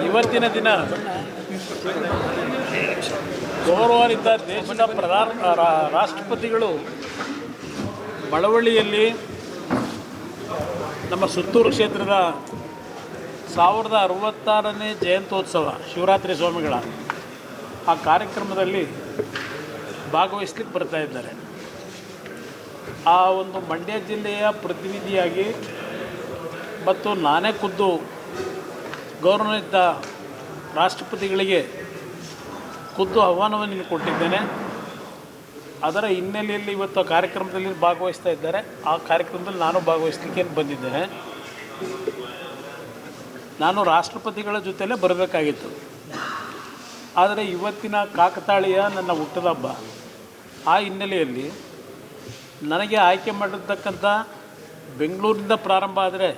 ಇವತ್ತಿನ ದಿನ ಗೌರವಾನ್ವಿತ ದೇಶದ ರಾಷ್ಟ್ರಪತಿಗಳು ಮಳವಳ್ಳಿಯಲ್ಲಿ ನಮ್ಮ ಸುತ್ತೂರು ಕ್ಷೇತ್ರದ 1066ನೇ ಜಯಂತ್ಯೋತ್ಸವ ಶಿವರಾತ್ರಿ ಸ್ವಾಮಿಗಳ ಆ ಕಾರ್ಯಕ್ರಮದಲ್ಲಿ ಭಾಗವಹಿಸ್ಲಿಕ್ಕೆ ಬರ್ತಾ ಇದ್ದಾರೆ. ಆ ಒಂದು ಮಂಡ್ಯ ಜಿಲ್ಲೆಯ ಪ್ರತಿನಿಧಿಯಾಗಿ ಮತ್ತು ನಾನೇ ಖುದ್ದು ಗೌರವಾನ್ವಿತ ರಾಷ್ಟ್ರಪತಿಗಳಿಗೆ ಖುದ್ದು ಆಹ್ವಾನವನ್ನು ಕೊಟ್ಟಿದ್ದೇನೆ. ಅದರ ಹಿನ್ನೆಲೆಯಲ್ಲಿ ಇವತ್ತು ಕಾರ್ಯಕ್ರಮದಲ್ಲಿ ಭಾಗವಹಿಸ್ತಾ ಇದ್ದಾರೆ. ಆ ಕಾರ್ಯಕ್ರಮದಲ್ಲಿ ನಾನು ಭಾಗವಹಿಸಲಿಕ್ಕೆ ಬಂದಿದ್ದೇನೆ. ನಾನು ರಾಷ್ಟ್ರಪತಿಗಳ ಜೊತೆಲೇ ಬರಬೇಕಾಗಿತ್ತು. ಆದರೆ ಇವತ್ತಿನ ಕಾಕತಾಳೀಯ ನನ್ನ ಹುಟ್ಟದ ಹಬ್ಬ. ಆ ಹಿನ್ನೆಲೆಯಲ್ಲಿ ನನಗೆ ಆಯ್ಕೆ ಮಾಡಿರ್ತಕ್ಕಂಥ ಬೆಂಗಳೂರಿನಿಂದ ಪ್ರಾರಂಭ ಆದರೆ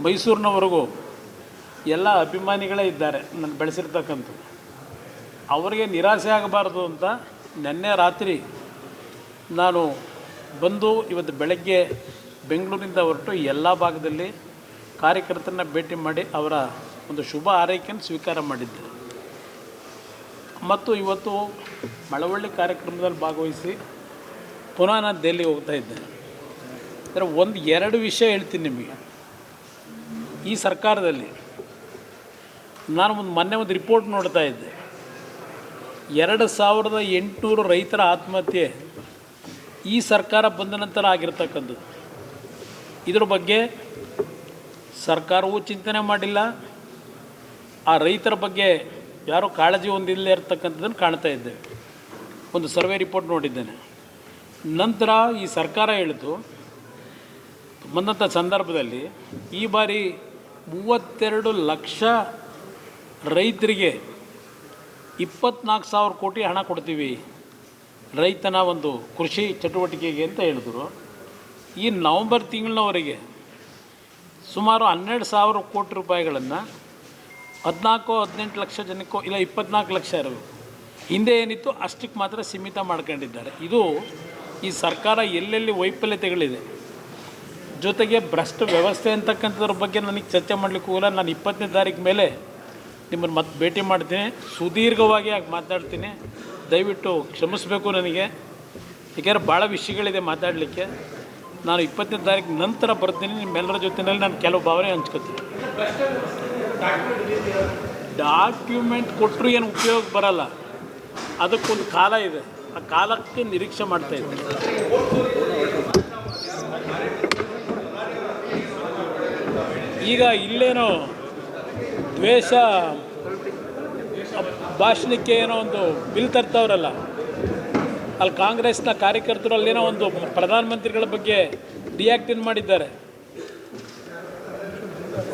ಮೈಸೂರಿನವರೆಗೂ ಎಲ್ಲ ಅಭಿಮಾನಿಗಳೇ ಇದ್ದಾರೆ ನಾನು ಬೆಳೆಸಿರ್ತಕ್ಕಂಥ. ಅವರಿಗೆ ನಿರಾಸೆ ಆಗಬಾರ್ದು ಅಂತ ನಿನ್ನೆ ರಾತ್ರಿ ನಾನು ಬಂದು ಇವತ್ತು ಬೆಳಗ್ಗೆ ಬೆಂಗಳೂರಿನಿಂದ ಹೊರಟು ಎಲ್ಲ ಭಾಗದಲ್ಲಿ ಕಾರ್ಯಕರ್ತರನ್ನ ಭೇಟಿ ಮಾಡಿ ಅವರ ಒಂದು ಶುಭ ಆರೈಕೆಯನ್ನು ಸ್ವೀಕಾರ ಮಾಡಿದ್ದೆ. ಮತ್ತು ಇವತ್ತು ಮಳವಳ್ಳಿ ಕಾರ್ಯಕ್ರಮದಲ್ಲಿ ಭಾಗವಹಿಸಿ ಪುನಃ ನಾನು ದೆಹಲಿಗೆ ಹೋಗ್ತಾ ಇದ್ದೇನೆ. ಅಂದರೆ ಎರಡು ವಿಷಯ ಹೇಳ್ತೀನಿ ನಿಮಗೆ. ಈ ಸರ್ಕಾರದಲ್ಲಿ ನಾನು ಮೊನ್ನೆ ಒಂದು ರಿಪೋರ್ಟ್ ನೋಡ್ತಾ ಇದ್ದೆ. 2800 ರೈತರ ಆತ್ಮಹತ್ಯೆ ಈ ಸರ್ಕಾರ ಬಂದ ನಂತರ ಆಗಿರ್ತಕ್ಕಂಥದ್ದು. ಇದ್ರ ಬಗ್ಗೆ ಸರ್ಕಾರವೂ ಚಿಂತನೆ ಮಾಡಿಲ್ಲ. ಆ ರೈತರ ಬಗ್ಗೆ ಯಾರೋ ಕಾಳಜಿ ಹೊಂದಿಲ್ಲದೆ ಇರತಕ್ಕಂಥದ್ದನ್ನು ಕಾಣ್ತಾ ಇದ್ದೇವೆ. ಒಂದು ಸರ್ವೆ ರಿಪೋರ್ಟ್ ನೋಡಿದ್ದೇನೆ. ನಂತರ ಈ ಸರ್ಕಾರ ಹೇಳಿತು ಬಂದಂಥ ಸಂದರ್ಭದಲ್ಲಿ ಈ ಬಾರಿ 32 ಲಕ್ಷ ರೈತರಿಗೆ 24,000 ಕೋಟಿ ಹಣ ಕೊಡ್ತೀವಿ ರೈತನ ಒಂದು ಕೃಷಿ ಚಟುವಟಿಕೆಗೆ ಅಂತ ಹೇಳಿದ್ರು. ಈ ನವಂಬರ್ ತಿಂಗಳಿನವರೆಗೆ ಸುಮಾರು 12,000 ಕೋಟಿ ರೂಪಾಯಿಗಳನ್ನು 14-18 ಲಕ್ಷ ಜನಕ್ಕೋ ಇಲ್ಲ 24 ಲಕ್ಷ ಇರಬೇಕು. ಹಿಂದೆ ಏನಿತ್ತು ಅಷ್ಟಕ್ಕೆ ಮಾತ್ರ ಸೀಮಿತ ಮಾಡ್ಕೊಂಡಿದ್ದಾರೆ. ಇದು ಈ ಸರ್ಕಾರ ಎಲ್ಲೆಲ್ಲಿ ವೈಫಲ್ಯತೆಗಳಿದೆ, ಜೊತೆಗೆ ಭ್ರಷ್ಟ ವ್ಯವಸ್ಥೆ ಅಂತಕ್ಕಂಥದ್ರ ಬಗ್ಗೆ ನನಗೆ ಚರ್ಚೆ ಮಾಡಲಿಕ್ಕೂ ಇಲ್ಲ. ನಾನು 20ನೇ ತಾರೀಕು ಮೇಲೆ ನಿಮ್ಮನ್ನು ಮತ್ತೆ ಭೇಟಿ ಮಾಡ್ತೀನಿ, ಸುದೀರ್ಘವಾಗಿ ಆಗಿ ಮಾತಾಡ್ತೀನಿ. ದಯವಿಟ್ಟು ಕ್ಷಮಿಸಬೇಕು ನನಗೆ, ಏಕೆಂದರೆ ಭಾಳ ವಿಷಯಗಳಿದೆ ಮಾತಾಡಲಿಕ್ಕೆ. ನಾನು 20ನೇ ತಾರೀಕು ನಂತರ ಬರ್ತೀನಿ. ನಿಮ್ಮೆಲ್ಲರ ಜೊತೆಯಲ್ಲಿ ನಾನು ಕೆಲವು ಭಾವನೆ ಹಂಚ್ಕೊತೀನಿ. ಡಾಕ್ಯುಮೆಂಟ್ ಕೊಟ್ಟರು ಏನು ಉಪಯೋಗ ಬರಲ್ಲ, ಅದಕ್ಕೊಂದು ಕಾಲ ಇದೆ. ಆ ಕಾಲಕ್ಕೆ ನಿರೀಕ್ಷೆ ಮಾಡ್ತಾಯಿದ್ದೀನಿ. ಈಗ ಇಲ್ಲೇನೋ ದ್ವೇಷ ಭಾಷಣಕ್ಕೆ ಏನೋ ಒಂದು ಬಿಲ್ ತರ್ತಾವ್ರಲ್ಲ, ಅಲ್ಲಿ ಕಾಂಗ್ರೆಸ್ನ ಕಾರ್ಯಕರ್ತರು ಅಲ್ಲೇನೋ ಒಂದು ಪ್ರಧಾನಮಂತ್ರಿಗಳ ಬಗ್ಗೆ ರಿಯಾಕ್ಟ್ ಮಾಡಿದ್ದಾರೆ.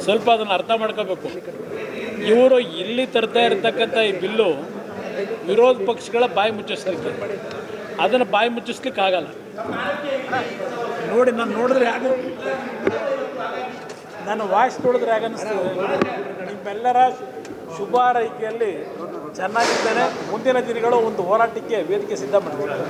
ಸ್ವಲ್ಪ ಅದನ್ನು ಅರ್ಥ ಮಾಡ್ಕೋಬೇಕು. ಇವರು ಇಲ್ಲಿ ತರ್ತಾ ಇರತಕ್ಕಂಥ ಈ ಬಿಲ್ಲು ವಿರೋಧ ಪಕ್ಷಗಳ ಬಾಯಿ ಮುಚ್ಚಿಸ್ಲಿಕ್ಕೆ, ಅದನ್ನು ಬಾಯಿ ಮುಚ್ಚಿಸ್ಲಿಕ್ಕೆ ಆಗಲ್ಲ. ನೋಡಿ, ನಾನು ನೋಡಿದ್ರೆ ನನ್ನ ವಾಯ್ಸ್ ನೋಡಿದ್ರೆ ಹೇಗನ್ನಿಸ್ತದೆ. ನಿಮ್ಮೆಲ್ಲರ ಶುಭ ಆರೈಕೆಯಲ್ಲಿ ಚೆನ್ನಾಗಿದ್ದೇನೆ. ಮುಂದಿನ ದಿನಗಳು ಒಂದು ಹೋರಾಟಕ್ಕೆ ವೇದಿಕೆ ಸಿದ್ಧ ಮಾಡ್ತಾರೆ.